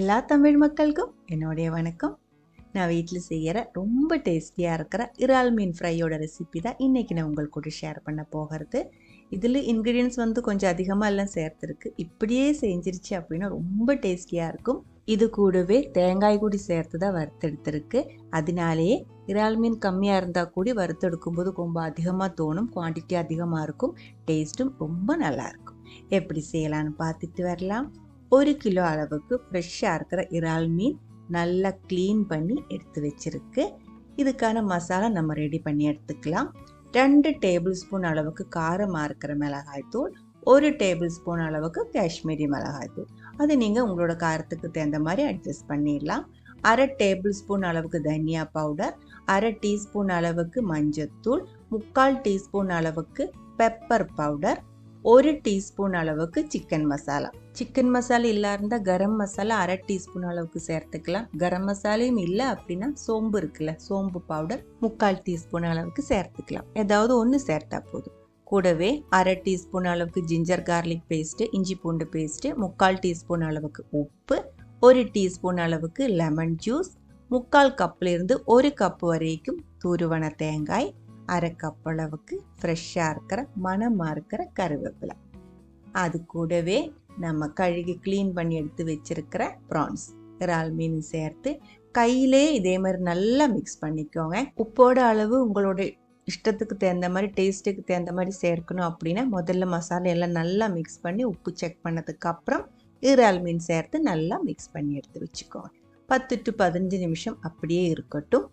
எல்லா தமிழ் மக்களுக்கும் என்னுடைய வணக்கம். நான் வீட்டில் செய்கிற ரொம்ப டேஸ்டியாக இருக்கிற இறால் மீன் ஃப்ரையோட ரெசிபி தான் இன்றைக்கி நான் உங்களுக்கு கூட ஷேர் பண்ண போகிறது. இதில் இன்க்ரீடியன்ஸ் கொஞ்சம் அதிகமாக எல்லாம் சேர்த்துருக்கு. இப்படியே செஞ்சிருச்சு அப்படின்னா ரொம்ப டேஸ்டியாக இருக்கும். இது கூடவே தேங்காய் கூடி சேர்த்து தான் வறுத்தெடுத்துருக்கு. அதனாலேயே இறால் மீன் கம்மியாக இருந்தால் கூடி வறுத்தெடுக்கும் போது ரொம்ப அதிகமாக தோணும். குவான்டிட்டி அதிகமாக இருக்கும். டேஸ்ட்டும் ரொம்ப நல்லாயிருக்கும். எப்படி செய்யலான்னு பார்த்துட்டு வரலாம். 1 கிலோ அளவுக்கு ஃப்ரெஷ்ஷாக இருக்கிற இறால் மீன் நல்லா க்ளீன் பண்ணி எடுத்து வச்சிருக்கு. இதுக்கான மசாலா நம்ம ரெடி பண்ணி எடுத்துக்கலாம். 2 டேபிள் ஸ்பூன் அளவுக்கு காரமாக இருக்கிற மிளகாய்த்தூள், 1 டேபிள் ஸ்பூன் அளவுக்கு காஷ்மீரி மிளகாய்த்தூள். அது நீங்கள் உங்களோட காரத்துக்கு தகுந்த மாதிரி அட்ஜஸ்ட் பண்ணிடலாம். 1/2 டேபிள் ஸ்பூன் அளவுக்கு தனியா பவுடர், 1/2 டீஸ்பூன் அளவுக்கு மஞ்சத்தூள், 3/4 டீஸ்பூன் அளவுக்கு பெப்பர் பவுடர், 1 டீஸ்பூன் அளவுக்கு சிக்கன் மசாலா. சிக்கன் மசாலா இல்லை இருந்தால் கரம் மசாலா 1/2 டீஸ்பூன் அளவுக்கு சேர்த்துக்கலாம். கரம் மசாலையும் இல்லை அப்படின்னா சோம்பு இருக்குல்ல, சோம்பு பவுடர் 3/4 டீஸ்பூன் அளவுக்கு சேர்த்துக்கலாம். ஏதாவது ஒன்று சேர்த்தா போதும். கூடவே 1/2 டீஸ்பூன் அளவுக்கு ஜிஞ்சர் கார்லிக் பேஸ்ட்டு, இஞ்சி பூண்டு பேஸ்ட்டு, 3/4 டீஸ்பூன் அளவுக்கு உப்பு, 1 டீஸ்பூன் அளவுக்கு லெமன் ஜூஸ், 3/4 கப்லேருந்து 1 கப் வரைக்கும் துருவன தேங்காய், 1/2 கப் அளவுக்கு ஃப்ரெஷ்ஷாக இருக்கிற மணமாக இருக்கிற கருவேப்பிலை. அது கூடவே நம்ம கழுகி க்ளீன் பண்ணி எடுத்து வச்சிருக்கிற ப்ரான்ஸ் இறால் மீன் சேர்த்து கையிலே இதே மாதிரி நல்லா மிக்ஸ் பண்ணிக்கோங்க. உப்போட அளவு உங்களோட இஷ்டத்துக்கு தகுந்த மாதிரி, டேஸ்ட்டுக்கு தகுந்த மாதிரி சேர்க்கணும். அப்படின்னா முதல்ல மசாலா எல்லாம் நல்லா மிக்ஸ் பண்ணி உப்பு செக் பண்ணதுக்கு அப்புறம் இறால் மீன் சேர்த்து நல்லா மிக்ஸ் பண்ணி எடுத்து வச்சுக்கோங்க. 10 to 15 நிமிஷம் அப்படியே இருக்கட்டும்.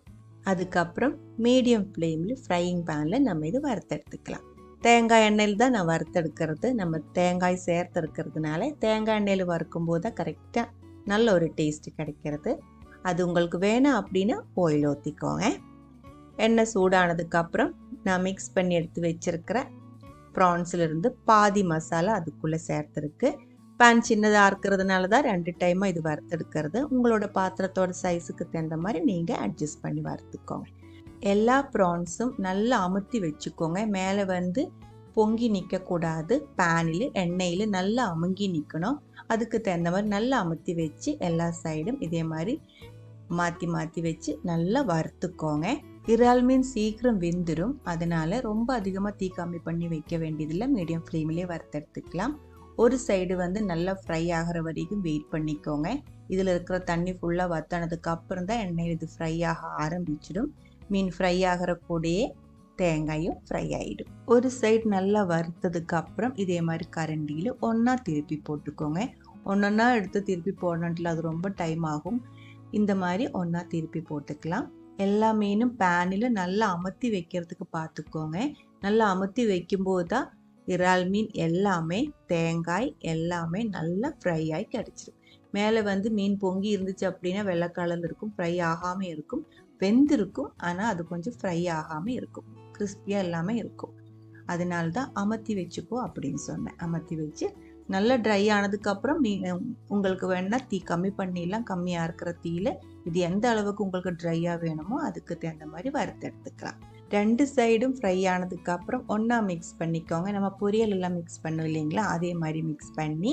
அதுக்கப்புறம் மீடியம் ஃப்ளேமில் ஃப்ரையிங் பேனில் நம்ம இது வறுத்தெடுத்துக்கலாம். தேங்காய் எண்ணெயில் தான் நான் வறுத்தெடுக்கிறது. நம்ம தேங்காய் சேர்த்துருக்கிறதுனால தேங்காய் எண்ணெயில் வறுக்கும் போது தான் கரெக்டாக நல்ல ஒரு டேஸ்ட்டு கிடைக்கிறது. அது உங்களுக்கு வேணும் அப்படின்னா ஆயில் ஊற்றிக்கோங்க. எண்ணெய் சூடானதுக்கப்புறம் நான் மிக்ஸ் பண்ணி எடுத்து வச்சிருக்கிற ப்ரான்ஸ்லேருந்து பாதி மசாலா அதுக்குள்ளே சேர்த்துருக்கு. பேன் சின்னதாக இருக்கிறதுனால தான் 2 டைமாக இது வறுத்தெடுக்கிறது. உங்களோட பாத்திரத்தோட சைஸுக்கு தகுந்த மாதிரி நீங்கள் அட்ஜஸ்ட் பண்ணி வறுத்துக்கோங்க. எல்லா ப்ரான்ஸும் நல்லா அமுத்தி வச்சுக்கோங்க. மேலே பொங்கி நிற்கக்கூடாது. பேனில் எண்ணெயில் நல்லா அமுங்கி நிற்கணும். அதுக்கு தகுந்த மாதிரி நல்லா அமுத்தி வச்சு எல்லா சைடும் இதே மாதிரி மாற்றி மாற்றி வச்சு நல்லா வறுத்துக்கோங்க. இறால் மீன் சீக்கிரம் வெந்துடும். அதனால் ரொம்ப அதிகமாக தீ கம்மி பண்ணி வைக்க வேண்டியதில்லை. மீடியம் ஃப்ளேமிலே வறுத்தெடுத்துக்கலாம். ஒரு சைடு நல்லா ஃப்ரை ஆகிற வரைக்கும் வெயிட் பண்ணிக்கோங்க. இதில் இருக்கிற தண்ணி ஃபுல்லாக வற்றினதுக்கு அப்புறம் தான் எண்ணெயில் இது ஃப்ரை ஆக ஆரம்பிச்சிடும். மீன் ஃப்ரை ஆகிற கூடயே தேங்காயும் ஃப்ரை ஆகிடும். ஒரு சைடு நல்லா வறுத்ததுக்கு அப்புறம் இதே மாதிரி கரண்டியில் ஒன்றா திருப்பி போட்டுக்கோங்க. ஒன்றா எடுத்து திருப்பி போடணுன்ட்டில் அது ரொம்ப டைம் ஆகும். இந்த மாதிரி ஒன்றா திருப்பி போட்டுக்கலாம். எல்லா மீனும் பேனில் நல்லா அமுத்தி வைக்கிறதுக்கு பார்த்துக்கோங்க. நல்லா அமுத்தி வைக்கும்போது தான் இறால் மீன் எல்லாமே தேங்காய் எல்லாமே நல்லா ஃப்ரை ஆகி கிடச்சிடும். மேலே மீன் பொங்கி இருந்துச்சு அப்படின்னா வெள்ளை கலரில் இருக்கும், ஃப்ரை ஆகாமல் இருக்கும். வெந்திருக்கும், ஆனால் அது கொஞ்சம் ஃப்ரை ஆகாமல் இருக்கும், கிறிஸ்பியாக இல்லாமல் இருக்கும். அதனால தான் அமர்த்தி வச்சுக்கோ அப்படின்னு சொன்னேன். அமர்த்தி வச்சு நல்லா ட்ரை ஆனதுக்கப்புறம் உங்களுக்கு வேணா தீ கம்மி பண்ணிடலாம். கம்மியாக இருக்கிற தீயில் இது எந்த அளவுக்கு உங்களுக்கு ட்ரையாக வேணுமோ அதுக்கு தகுந்த மாதிரி வறுத்து எடுத்துக்கலாம். 2 சைடும் ஃப்ரை ஆனதுக்கப்புறம் ஒன்றா மிக்ஸ் பண்ணிக்கோங்க. நம்ம பொரியல் எல்லாம் மிக்ஸ் பண்ணோம் இல்லைங்களா, அதே மாதிரி மிக்ஸ் பண்ணி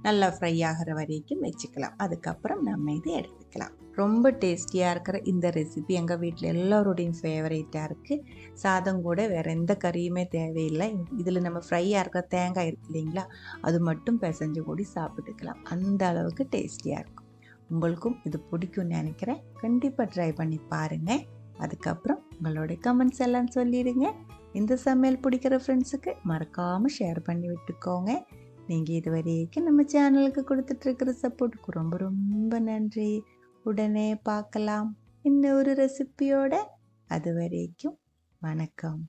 நல்லா ஃப்ரை ஆகிற வரைக்கும் வச்சுக்கலாம். அதுக்கப்புறம் நம்ம இதை எடுத்துக்கலாம். ரொம்ப டேஸ்டியாக இருக்கிற இந்த ரெசிபி எங்கள் வீட்டில் எல்லோருடையும் ஃபேவரேட்டாக இருக்குது. சாதம் கூட வேறு எந்த கறியுமே தேவையில்லை. இதில் நம்ம ஃப்ரையாக இருக்கிற தேங்காய் இருக்கு இல்லைங்களா, அது மட்டும் பிசைஞ்சு கூடி சாப்பிட்டுக்கலாம். அந்த அளவுக்கு டேஸ்டியாக இருக்கும். உங்களுக்கும் இது பிடிக்கும்னு நினைக்கிறேன். கண்டிப்பாக ட்ரை பண்ணி பாருங்கள். அதுக்கப்புறம் உங்களோட கமெண்ட்ஸ் எல்லாம் சொல்லிடுங்க. இந்த சமையல் பிடிக்கிற ஃப்ரெண்ட்ஸுக்கு மறக்காமல் ஷேர் பண்ணி விட்டுக்கோங்க. நீங்கள் இது வரைக்கும் நம்ம சேனலுக்கு கொடுத்துட்ருக்கிற சப்போர்ட்டுக்கு ரொம்ப ரொம்ப நன்றி. உடனே பார்க்கலாம் இன்னொரு ரெசிபியோட. அது வரைக்கும் வணக்கம்.